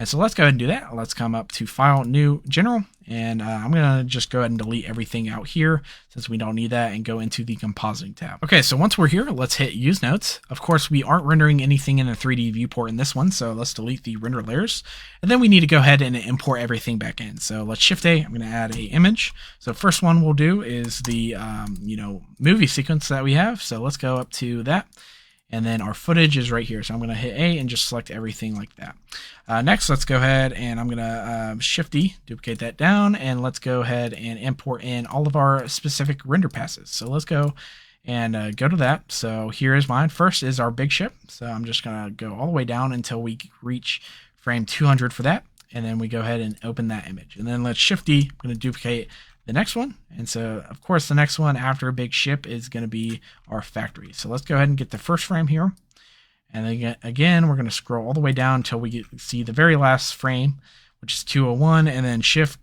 And so let's go ahead and do that. Let's come up to File, New, General, and I'm going to just go ahead and delete everything out here since we don't need that and go into the Compositing tab. Okay, so once we're here, let's hit Use Nodes. Of course, we aren't rendering anything in a 3D viewport in this one, so let's delete the render layers. And then we need to go ahead and import everything back in. So let's Shift A. I'm going to add a image. So first one we'll do is the movie sequence that we have. So let's go up to that. And then our footage is right here. So I'm going to hit A and just select everything like that. Next, let's go ahead and I'm going to Shift D, duplicate that down, and let's go ahead and import in all of our specific render passes. So let's go and go to that. So here is mine. First is our big ship. So I'm just going to go all the way down until we reach frame 200 for that. And then we go ahead and open that image. And then let's Shift D. I'm going to duplicate the next one. And so, of course, the next one after a big ship is going to be our factory. So let's go ahead and get the first frame here. And then again, we're going to scroll all the way down until we see the very last frame, which is 201, and then Shift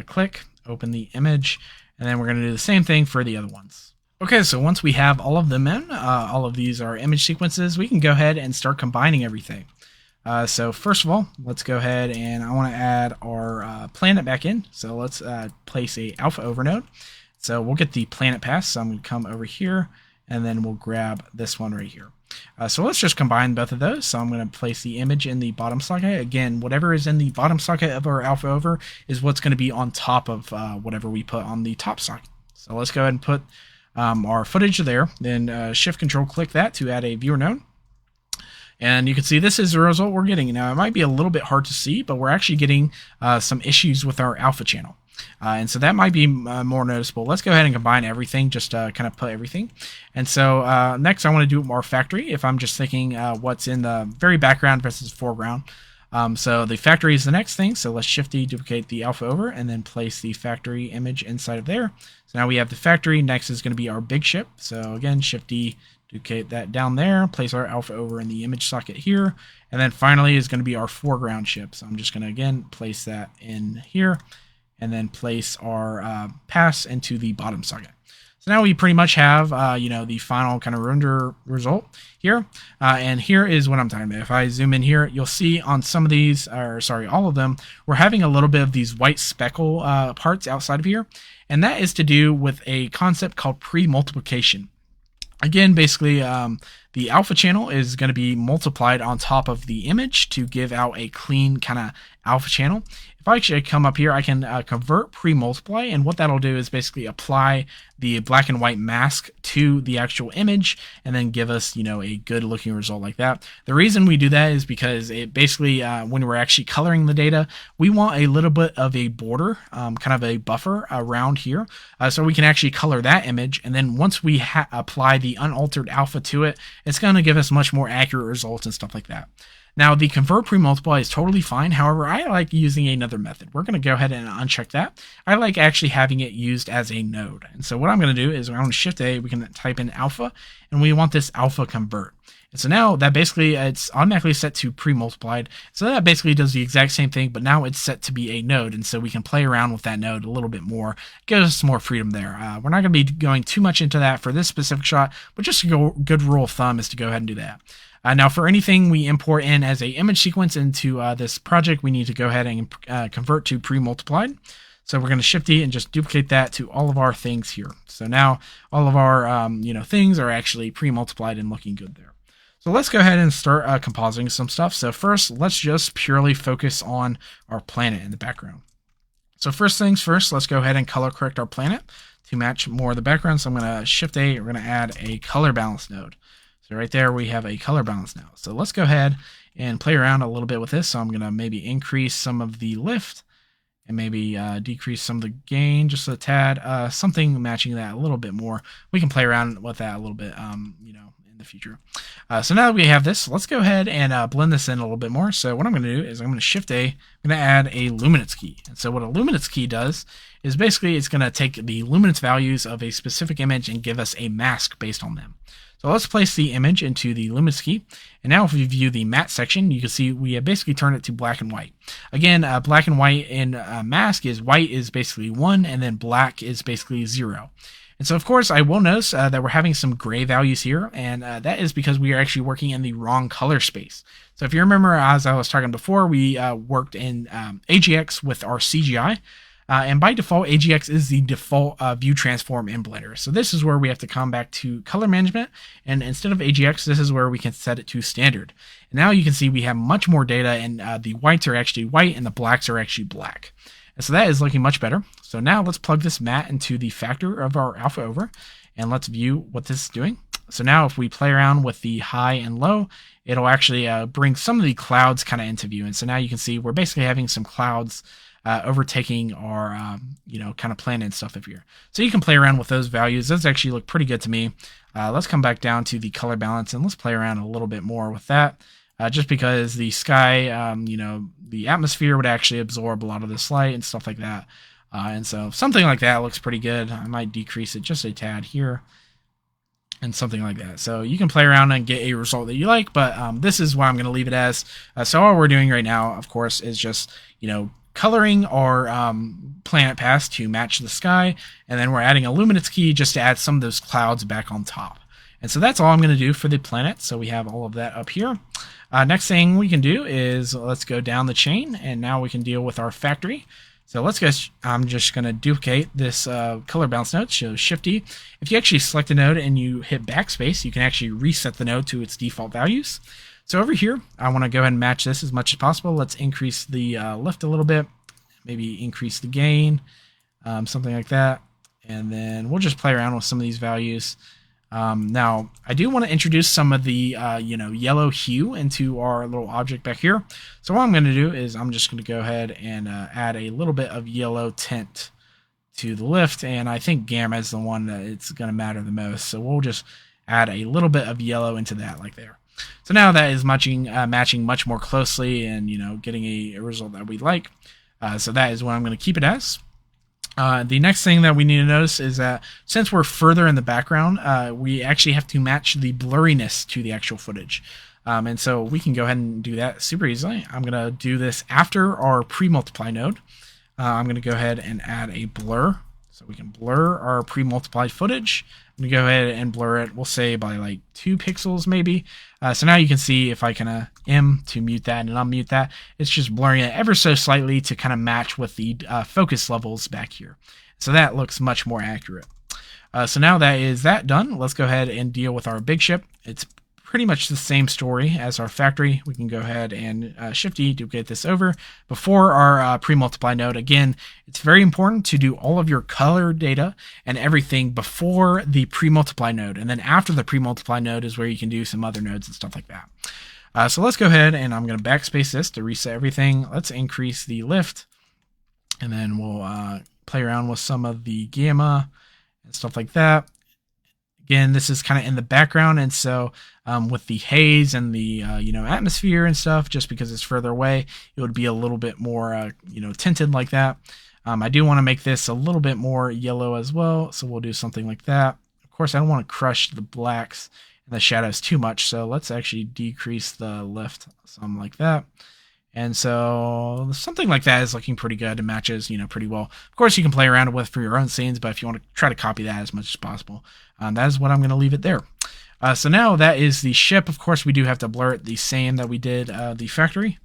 click, open the image, and then we're going to do the same thing for the other ones. Okay, so once we have all of them in, all of these are image sequences, we can go ahead and start combining everything. So first of all, let's go ahead and I want to add our planet back in. So let's place a alpha over node. So we'll get the planet pass. So I'm going to come over here and then we'll grab this one right here. So let's just combine both of those. So I'm going to place the image in the bottom socket. Again, whatever is in the bottom socket of our alpha over is what's going to be on top of whatever we put on the top socket. So let's go ahead and put our footage there. Then Shift Control click that to add a viewer node. And you can see this is the result we're getting. Now, it might be a little bit hard to see, but we're actually getting some issues with our alpha channel. And so that might be more noticeable. Let's go ahead and combine everything, just kind of put everything. And so next I want to do our factory if I'm just thinking what's in the very background versus foreground. So the factory is the next thing. So let's Shift D, duplicate the alpha over, and then place the factory image inside of there. So now we have the factory. Next is going to be our big ship. So again, Shift D, duplicate that down there, place our alpha over in the image socket here, and then finally is going to be our foreground ship. So I'm just going to again place that in here, and then place our pass into the bottom socket. So now we pretty much have the final kind of render result here, and here is what I'm talking about. If I zoom in here, you'll see on some of these, or sorry, all of them, we're having a little bit of these white speckle parts outside of here, and that is to do with a concept called pre-multiplication. Again, basically, the alpha channel is going to be multiplied on top of the image to give out a clean kind of alpha channel. If I actually come up here, I can convert pre-multiply, and what that'll do is basically apply the black and white mask to the actual image and then give us, a good looking result like that. The reason we do that is because it basically, when we're actually coloring the data, we want a little bit of a border, kind of a buffer around here, so we can actually color that image. And then once we apply the unaltered alpha to it, it's going to give us much more accurate results and stuff like that. Now, the convert pre-multiply is totally fine. However, I like using another method. We're going to go ahead and uncheck that. I like actually having it used as a node. And so what I'm going to do is I'm going to Shift A, we can type in alpha, and we want this alpha convert. And so now that basically it's automatically set to pre-multiplied. So that basically does the exact same thing, but now it's set to be a node. And so we can play around with that node a little bit more. It gives us more freedom there. We're not going to be going too much into that for this specific shot, but just a good rule of thumb is to go ahead and do that. Now, for anything we import in as a image sequence into this project, we need to go ahead and convert to pre-multiplied. So we're going to Shift D and just duplicate that to all of our things here. So now all of our things are actually pre-multiplied and looking good there. So let's go ahead and start compositing some stuff. So first, let's just purely focus on our planet in the background. So first things first, let's go ahead and color correct our planet to match more of the background. So I'm going to Shift A, we're going to add a color balance node. So right there we have a color balance now. So let's go ahead and play around a little bit with this. So I'm going to maybe increase some of the lift and maybe decrease some of the gain just a tad, something matching that a little bit more. We can play around with that a little bit, in the future. So now that we have this, let's go ahead and blend this in a little bit more. So what I'm going to do is I'm going to Shift A, I'm going to add a luminance key. And so what a luminance key does is basically it's going to take the luminance values of a specific image and give us a mask based on them. So let's place the image into the luminance key. And now if we view the matte section, you can see we have basically turned it to black and white. Again, black and white in mask is white is basically 1, and then black is basically 0. And so, of course, I will notice that we're having some gray values here, and that is because we are actually working in the wrong color space. So if you remember, as I was talking before, we worked in AGX with our CGI, and by default, AGX is the default view transform in Blender. So this is where we have to come back to color management, and instead of AGX, this is where we can set it to standard. And now you can see we have much more data, and the whites are actually white, and the blacks are actually black. And so that is looking much better. So now let's plug this matte into the factor of our alpha over, and let's view what this is doing. So now if we play around with the high and low, it'll actually bring some of the clouds kind of into view. And so now you can see we're basically having some clouds overtaking our, kind of planet and stuff up here. So you can play around with those values. Those actually look pretty good to me. Let's come back down to the color balance and let's play around a little bit more with that. Just because the sky, the atmosphere would actually absorb a lot of this light and stuff like that. And so something like that looks pretty good. I might decrease it just a tad here and something like that. So you can play around and get a result that you like, but this is what I'm going to leave it as. So all we're doing right now, of course, is just, coloring our planet path to match the sky, and then we're adding a luminance key just to add some of those clouds back on top. And so that's all I'm going to do for the planet. So we have all of that up here. Next thing we can do is let's go down the chain, and now we can deal with our factory. So let's go, I'm just going to duplicate this color balance node, so Shift-D. If you actually select a node and you hit backspace, you can actually reset the node to its default values. So over here, I want to go ahead and match this as much as possible. Let's increase the lift a little bit, maybe increase the gain, something like that. And then we'll just play around with some of these values. Now, I do want to introduce some of the, yellow hue into our little object back here. So what I'm going to do is I'm just going to go ahead and add a little bit of yellow tint to the lift. And I think gamma is the one that it's going to matter the most. So we'll just add a little bit of yellow into that like there. So now that is matching much more closely and, getting a result that we like. So that is what I'm going to keep it as. The next thing that we need to notice is that since we're further in the background, we actually have to match the blurriness to the actual footage. And so we can go ahead and do that super easily. I'm going to do this after our pre-multiply node. I'm going to go ahead and add a blur. So we can blur our pre-multiplied footage. I'm going to go ahead and blur it, we'll say by like 2 pixels maybe. So now you can see if I can M to mute that and unmute that, it's just blurring it ever so slightly to kind of match with the focus levels back here. So that looks much more accurate. So now that is that done, let's go ahead and deal with our big ship. It's pretty much the same story as our factory. We can go ahead and Shift-D to get this over before our pre-multiply node. Again, it's very important to do all of your color data and everything before the pre-multiply node, and then after the pre-multiply node is where you can do some other nodes and stuff like that. So let's go ahead and I'm going to backspace this to reset everything. Let's increase the lift, and then we'll play around with some of the gamma and stuff like that. Again, this is kind of in the background, and so with the haze and the atmosphere and stuff, just because it's further away, it would be a little bit more tinted like that. I do want to make this a little bit more yellow as well, so we'll do something like that. Of course, I don't want to crush the blacks and the shadows too much, so let's actually decrease the lift, something like that. And so something like that is looking pretty good and matches, pretty well. Of course, you can play around with for your own scenes, but if you want to try to copy that as much as possible, that is what I'm going to leave it there. So now that is the ship. Of course, we do have to blur it the same that we did the factory.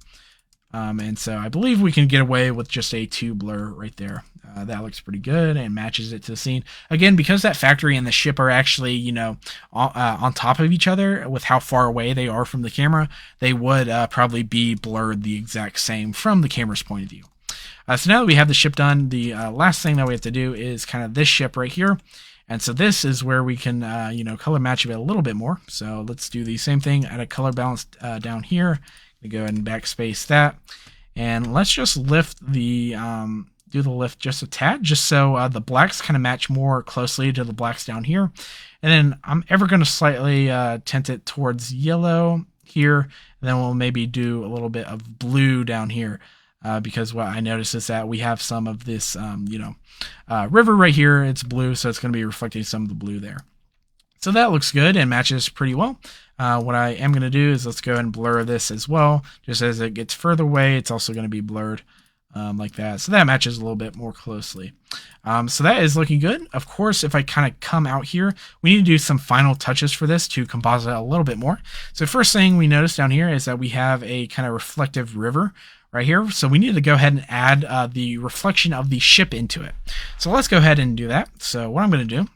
And so I believe we can get away with just a 2 blur right there. That looks pretty good and matches it to the scene. Again, because that factory and the ship are actually, on top of each other with how far away they are from the camera, they would probably be blurred the exact same from the camera's point of view. So now that we have the ship done, the last thing that we have to do is kind of this ship right here. And so this is where we can, color match it a little bit more. So let's do the same thing, add a color balance down here. Go ahead and backspace that. And let's just lift the, do the lift just a tad, just so the blacks kind of match more closely to the blacks down here. And then I'm ever going to slightly tint it towards yellow here. And then we'll maybe do a little bit of blue down here. Because what I noticed is that we have some of this, river right here. It's blue, so it's going to be reflecting some of the blue there. So that looks good and matches pretty well. What I am going to do is let's go ahead and blur this as well. Just as it gets further away, it's also going to be blurred. like that. So that matches a little bit more closely. So that is looking good. Of course, if I kind of come out here, we need to do some final touches for this to composite a little bit more. So first thing we notice down here is that we have a kind of reflective river right here. So we need to go ahead and add the reflection of the ship into it. So let's go ahead and do that. So what I'm going to do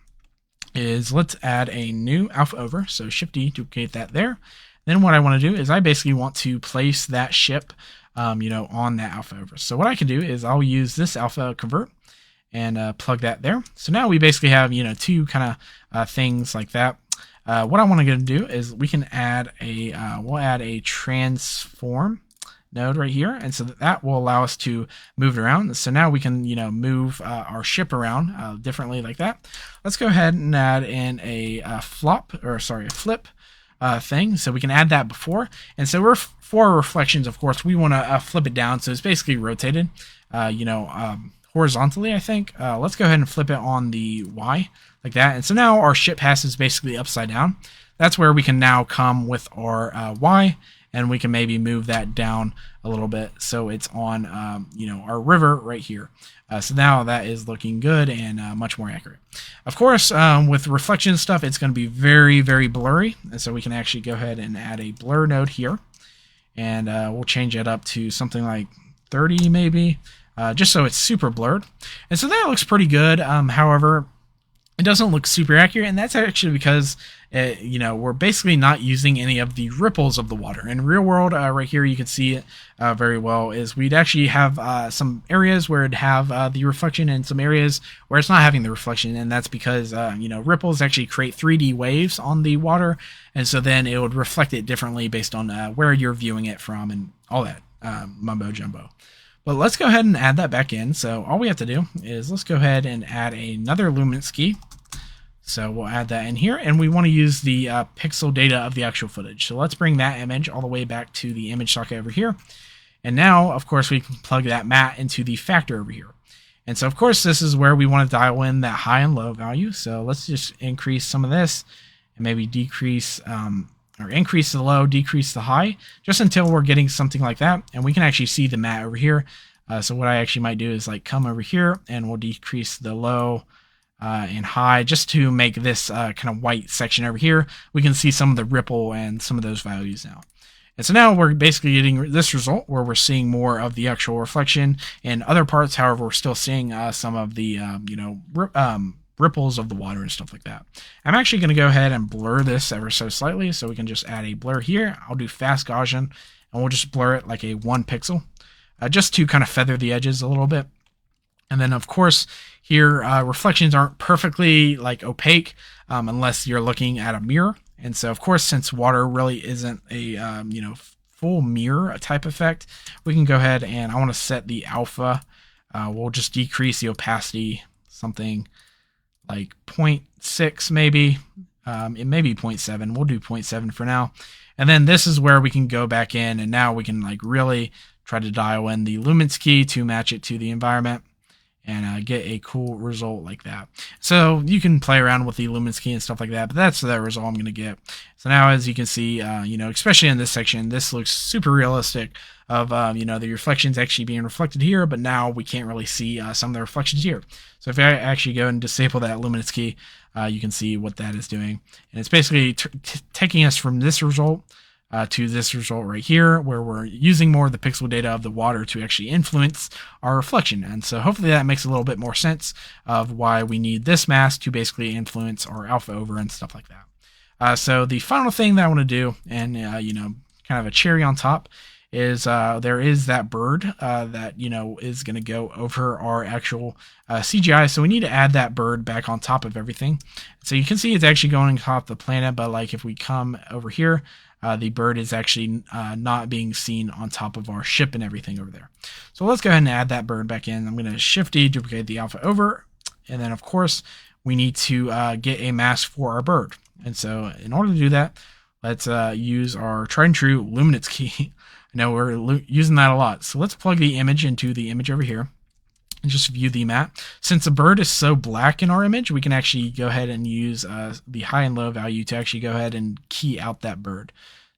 is let's add a new alpha over. So Shift D, duplicate that there. Then what I want to do is I basically want to place that ship on that alpha over. So what I can do is I'll use this alpha convert and plug that there. So now we basically have, two kind of things like that. What I want to do is we can add we'll add a transform node right here. And so that will allow us to move it around. So now we can, move our ship around differently like that. Let's go ahead and add in a flip thing. So we can add that before. And so for reflections, of course, we want to flip it down. So it's basically rotated, horizontally, I think. Let's go ahead and flip it on the Y like that. And so now our ship path is basically upside down. That's where we can now come with our Y, and we can maybe move that down a little bit so it's on, our river right here. So now that is looking good and much more accurate. Of course, with reflection stuff, it's going to be very, very blurry. And so we can actually go ahead and add a blur node here. And we'll change it up to something like 30 maybe, just so it's super blurred. And so that looks pretty good. However, it doesn't look super accurate, and that's actually because we're basically not using any of the ripples of the water. In real world, right here you can see it very well, is we'd actually have some areas where it'd have the reflection and some areas where it's not having the reflection, and that's because ripples actually create 3D waves on the water, and so then it would reflect it differently based on where you're viewing it from and all that mumbo jumbo. But let's go ahead and add that back in. So all we have to do is let's go ahead and add another luminance key. So we'll add that in here, and we want to use the pixel data of the actual footage. So let's bring that image all the way back to the image socket over here. And now, of course, we can plug that matte into the factor over here. And so, of course, this is where we want to dial in that high and low value. So let's just increase some of this and maybe decrease or increase the low, decrease the high, just until we're getting something like that. And we can actually see the matte over here. So what I actually might do is like come over here and we'll decrease the low and high just to make this kind of white section over here. We can see some of the ripple and some of those values now. And so now we're basically getting this result where we're seeing more of the actual reflection in other parts. However, we're still seeing some of the, ripples of the water and stuff like that. I'm actually going to go ahead and blur this ever so slightly. So we can just add a blur here. I'll do fast Gaussian and we'll just blur it like a 1 pixel just to kind of feather the edges a little bit. And then, of course, here reflections aren't perfectly like opaque unless you're looking at a mirror. And so, of course, since water really isn't a full mirror type effect, we can go ahead and I want to set the alpha. We'll just decrease the opacity something like 0.6 maybe. It may be 0.7. We'll do 0.7 for now. And then this is where we can go back in, and now we can like really try to dial in the luminance key to match it to the environment and get a cool result like that. So you can play around with the luminance key and stuff like that, but that's the result I'm going to get. So now, as you can see, especially in this section, this looks super realistic of, the reflections actually being reflected here, but now we can't really see some of the reflections here. So if I actually go and disable that luminance key, you can see what that is doing. And it's basically taking us from this result to this result right here, where we're using more of the pixel data of the water to actually influence our reflection. And so hopefully that makes a little bit more sense of why we need this mask to basically influence our alpha over and stuff like that. So the final thing that I want to do, and kind of a cherry on top, is there is that bird that is going to go over our actual CGI. So we need to add that bird back on top of everything. So you can see it's actually going on top of the planet, but like if we come over here, the bird is actually not being seen on top of our ship and everything over there. So let's go ahead and add that bird back in. I'm going to Shift D, duplicate the alpha over, and then of course we need to get a mask for our bird. And so in order to do that, let's use our tried and true luminance key. I know we're using that a lot. So let's plug the image into the image over here and just view the map. Since the bird is so black in our image, we can actually go ahead and use the high and low value to actually go ahead and key out that bird.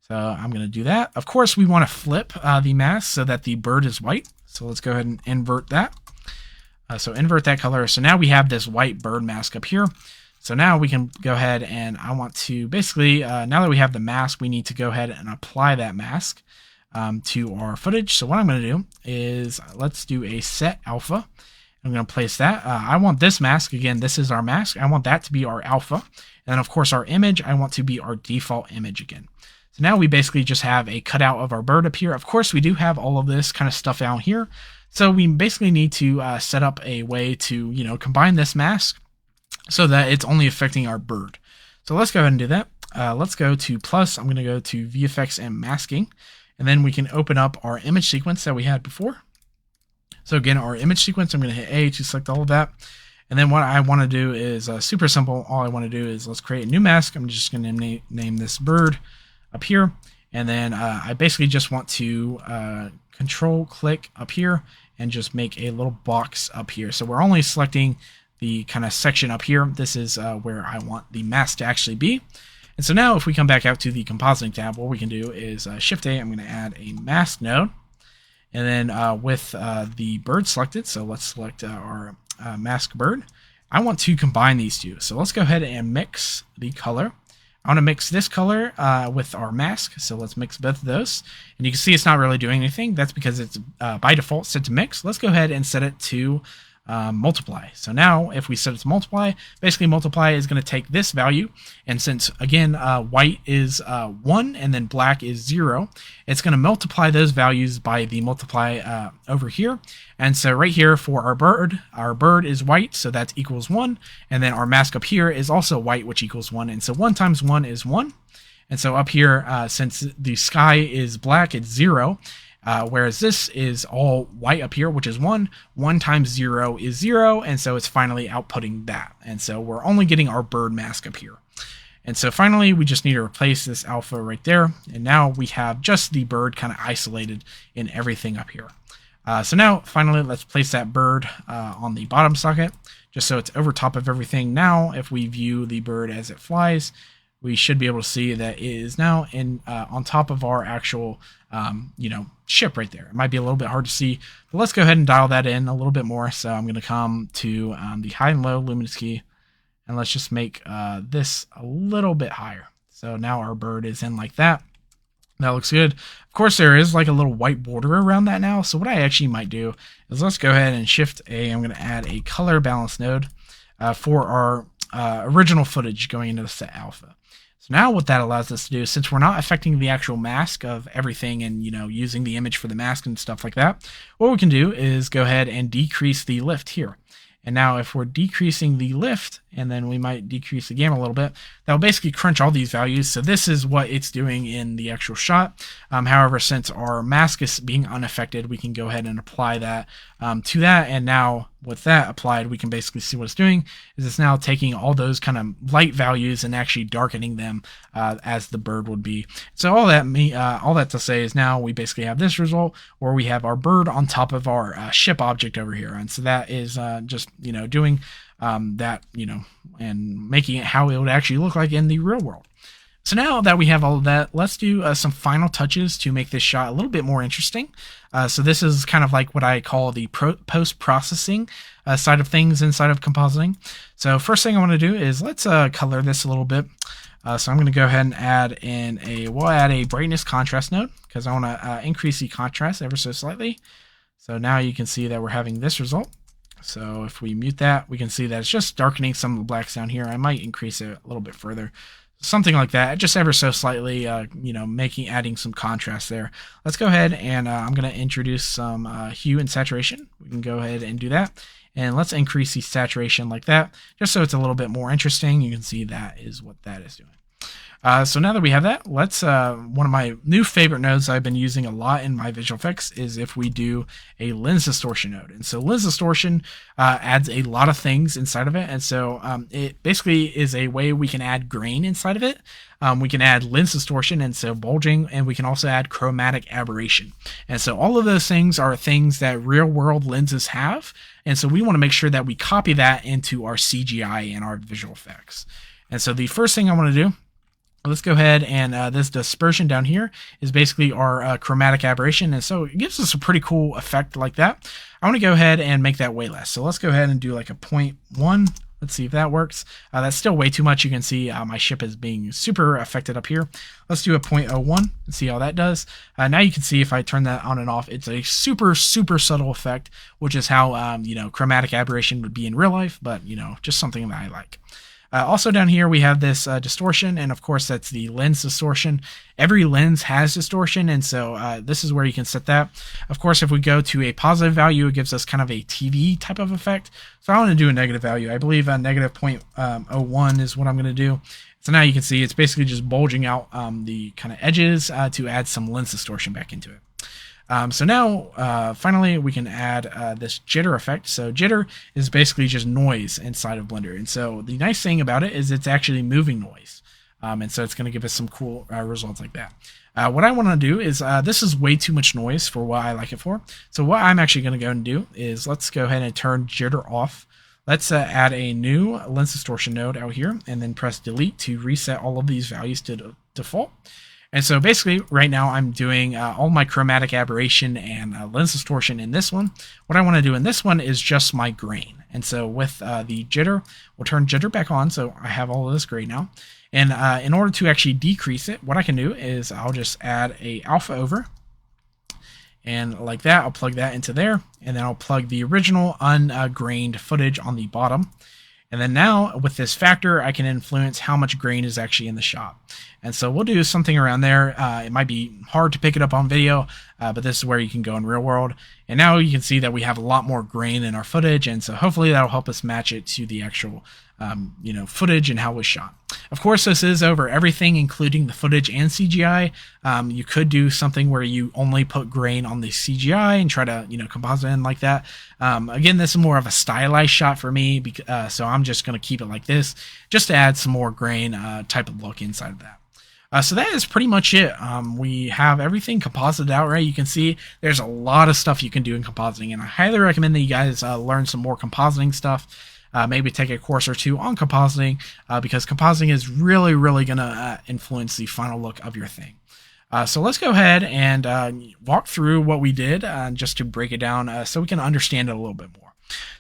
So I'm going to do that. Of course, we want to flip the mask so that the bird is white. So let's go ahead and invert that. So invert that color. So now we have this white bird mask up here. So now we can go ahead and I want to basically, now that we have the mask, we need to go ahead and apply that mask to our footage. So what I'm going to do is let's do a set alpha. I'm going to place that. I want this mask, again, this is our mask. I want that to be our alpha. And then of course our image, I want to be our default image again. So now we basically just have a cutout of our bird up here. Of course, we do have all of this kind of stuff out here. So we basically need to set up a way to, combine this mask so that it's only affecting our bird. So let's go ahead and do that. Let's go to plus. I'm going to go to VFX and masking. And then we can open up our image sequence that we had before. So again, our image sequence, I'm going to hit A to select all of that. And then what I want to do is super simple. All I want to do is let's create a new mask. I'm just going to name this bird up here. And then I basically just want to control click up here and just make a little box up here. So we're only selecting the kind of section up here. This is where I want the mask to actually be. And so now if we come back out to the compositing tab, what we can do is Shift A, I'm going to add a mask node. And then with the bird selected, so let's select our mask bird. I want to combine these two. So let's go ahead and mix the color. I want to mix this color with our mask. So let's mix both of those. And you can see it's not really doing anything. That's because it's by default set to mix. Let's go ahead and set it to multiply. So now if we set it to multiply, basically multiply is going to take this value, and since again white is 1 and then black is 0, it's going to multiply those values by the multiply over here. And so right here for our bird is white, so that equals 1, and then our mask up here is also white, which equals 1, and so 1 times 1 is 1. And so up here, since the sky is black, it's 0. Whereas this is all white up here, which is 1. 1 times 0 is 0, and so it's finally outputting that. And so we're only getting our bird mask up here. And so finally, we just need to replace this alpha right there. And now we have just the bird kind of isolated in everything up here. So now, finally, let's place that bird on the bottom socket, just so it's over top of everything. Now, if we view the bird as it flies, we should be able to see that it is now on top of our actual, ship right there. It might be a little bit hard to see, but let's go ahead and dial that in a little bit more. So I'm going to come to the high and low luminance key, and let's just make this a little bit higher. So now our bird is in like that. That looks good. Of course, there is like a little white border around that now. So what I actually might do is let's go ahead and Shift A. I'm going to add a color balance node for our original footage going into the set alpha. So now what that allows us to do, since we're not affecting the actual mask of everything and, using the image for the mask and stuff like that, what we can do is go ahead and decrease the lift here. And now if we're decreasing the lift, and then we might decrease the gamma a little bit, that'll basically crunch all these values. So this is what it's doing in the actual shot. However, since our mask is being unaffected, we can go ahead and apply that to that. And now with that applied, we can basically see what it's doing is it's now taking all those kind of light values and actually darkening them as the bird would be. So all that to say is now we basically have this result where we have our bird on top of our ship object over here. And so that is just, doing that, and making it how it would actually look like in the real world. So now that we have all of that, let's do some final touches to make this shot a little bit more interesting. So this is kind of like what I call the post-processing side of things inside of compositing. So first thing I want to do is let's color this a little bit. So I'm going to go ahead and add in we'll add a brightness contrast node because I want to increase the contrast ever so slightly. So now you can see that we're having this result. So if we mute that, we can see that it's just darkening some of the blacks down here. I might increase it a little bit further. Something like that, just ever so slightly, adding some contrast there. Let's go ahead and I'm going to introduce some hue and saturation. We can go ahead and do that. And let's increase the saturation like that, just so it's a little bit more interesting. You can see that is what that is doing. So now that we have that, let's, one of my new favorite nodes I've been using a lot in my visual effects is if we do a lens distortion node. And so lens distortion adds a lot of things inside of it. And so it basically is a way we can add grain inside of it. We can add lens distortion, and so bulging, and we can also add chromatic aberration. And so all of those things are things that real world lenses have. And so we want to make sure that we copy that into our CGI and our visual effects. And so the first thing I want to do Let's go ahead and this dispersion down here is basically our chromatic aberration, and so it gives us a pretty cool effect like that. I want to go ahead and make that way less, so let's go ahead and do like a 0.1. Let's see if that works. That's still way too much. You can see my ship is being super affected up here. Let's do a 0.01 and see how that does. Now you can see if I turn that on and off, it's a super subtle effect, which is how chromatic aberration would be in real life, but just something that I like. Also down here we have this distortion, and of course that's the lens distortion. Every lens has distortion, and so this is where you can set that. Of course, if we go to a positive value, it gives us kind of a TV type of effect. So I want to do a negative value. I believe negative 0.01 is what I'm going to do. So now you can see it's basically just bulging out the kind of edges to add some lens distortion back into it. So now, finally, we can add this jitter effect. So jitter is basically just noise inside of Blender. And so the nice thing about it is it's actually moving noise. And so it's going to give us some cool results like that. What I want to do is, this is way too much noise for what I like it for. So what I'm actually going to go and do is let's go ahead and turn jitter off. Let's add a new lens distortion node out here and then press delete to reset all of these values to default. And so basically right now I'm doing all my chromatic aberration and lens distortion in this one. What I want to do in this one is just my grain. And so with the jitter, we'll turn jitter back on, so I have all of this gray now. And in order to actually decrease it, what I can do is I'll just add a alpha over. And like that, I'll plug that into there. And then I'll plug the original ungrained footage on the bottom. And then now with this factor, I can influence how much grain is actually in the shot. And so we'll do something around there. It might be hard to pick it up on video, but this is where you can go in real world. And now you can see that we have a lot more grain in our footage. And so hopefully that'll help us match it to the actual footage and how it was shot. Of course, this is over everything, including the footage and CGI. You could do something where you only put grain on the CGI and try to, composite in like that. Again, this is more of a stylized shot for me, so I'm just going to keep it like this, just to add some more grain type of look inside of that. So that is pretty much it. We have everything composited out, right? You can see there's a lot of stuff you can do in compositing, and I highly recommend that you guys learn some more compositing stuff. Maybe take a course or two on compositing, because compositing is really going to influence the final look of your thing. So let's go ahead and walk through what we did just to break it down so we can understand it a little bit more.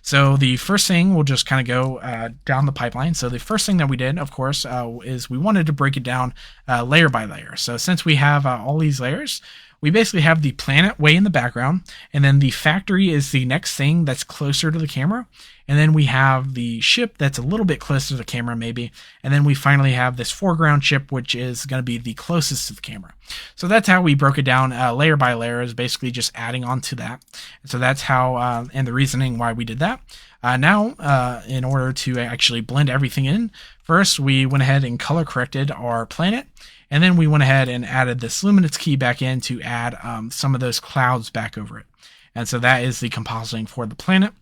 So the first thing, we'll just kind of go down the pipeline. So the first thing that we did, of course, is we wanted to break it down layer by layer. So since we have all these layers, we basically have the planet way in the background, and then the factory is the next thing that's closer to the camera. And then we have the ship that's a little bit closer to the camera maybe. And then we finally have this foreground ship, which is going to be the closest to the camera. So that's how we broke it down layer by layer, is basically just adding on to that. And so that's how, and the reasoning why we did that. Now, in order to actually blend everything in, first we went ahead and color corrected our planet. And then we went ahead and added this luminance key back in to add some of those clouds back over it. And so that is the compositing for the planet.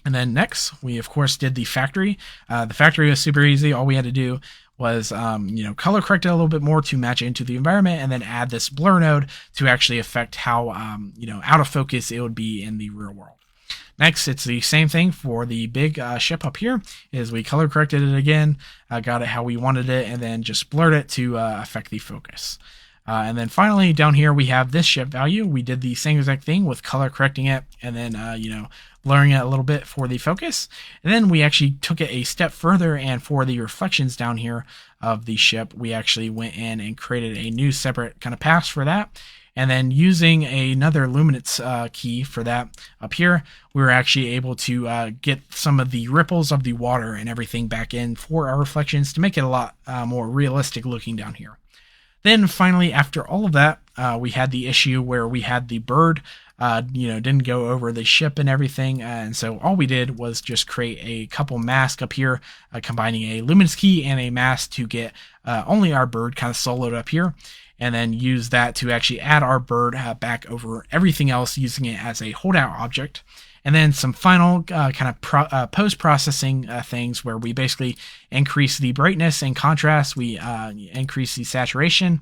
And then next, we of course did the factory. The factory was super easy. All we had to do was, color correct it a little bit more to match it into the environment, and then add this blur node to actually affect how, out of focus it would be in the real world. Next, it's the same thing for the big ship up here, is we color corrected it again, got it how we wanted it, and then just blurred it to affect the focus. And then finally, down here, we have this ship value. We did the same exact thing with color correcting it, and then, blurring it a little bit for the focus. And then we actually took it a step further, and for the reflections down here of the ship, we actually went in and created a new separate kind of pass for that. And then using another luminance key for that up here, we were actually able to get some of the ripples of the water and everything back in for our reflections to make it a lot more realistic looking down here. Then finally, after all of that, we had the issue where we had the bird, didn't go over the ship and everything. And so all we did was just create a couple masks up here, combining a luminance key and a mask to get only our bird kind of soloed up here. And then use that to actually add our bird back over everything else, using it as a holdout object. And then some final kind of post-processing things where we basically increase the brightness and contrast, we increase the saturation,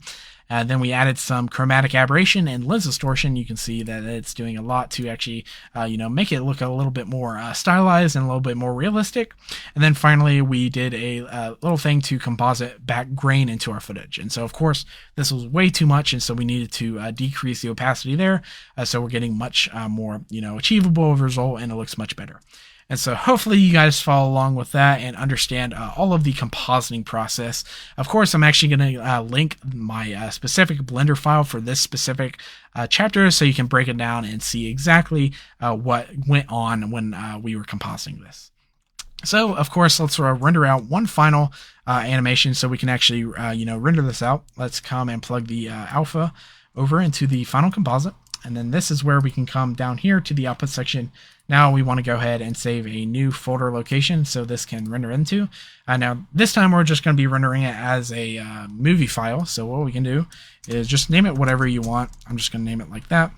Then we added some chromatic aberration and lens distortion. You can see that it's doing a lot to actually, make it look a little bit more stylized and a little bit more realistic. And then finally, we did a little thing to composite back grain into our footage. And so, of course, this was way too much, and so we needed to decrease the opacity there. So we're getting much more, achievable of a result, and it looks much better. And so hopefully you guys follow along with that and understand all of the compositing process. Of course, I'm actually going to link my specific Blender file for this specific chapter so you can break it down and see exactly what went on when we were compositing this. So, of course, let's render out one final animation so we can actually, render this out. Let's come and plug the alpha over into the final composite. And then this is where we can come down here to the output section. Now we want to go ahead and save a new folder location so this can render into. Now this time we're just going to be rendering it as a movie file. So what we can do is just name it whatever you want. I'm just going to name it like that.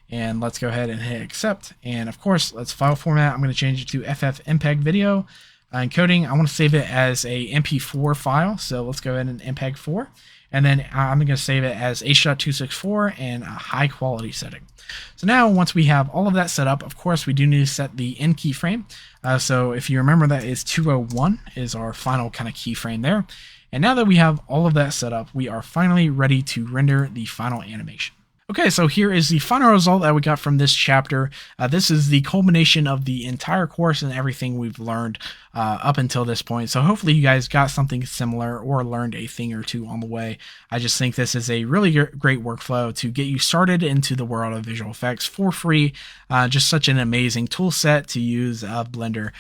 And let's go ahead and hit accept. And of course, let's file format. I'm going to change it to FFmpeg video. Encoding, I want to save it as a MP4 file. So let's go ahead and MPEG 4. And then I'm going to save it as H.264 and a high quality setting. So now once we have all of that set up, of course, we do need to set the end keyframe. So if you remember, that is 201 is our final kind of keyframe there. And now that we have all of that set up, we are finally ready to render the final animation. Okay, so here is the final result that we got from this chapter. This is the culmination of the entire course and everything we've learned up until this point. So hopefully you guys got something similar or learned a thing or two on the way. I just think this is a really great workflow to get you started into the world of visual effects for free. Just such an amazing tool set to use Blender.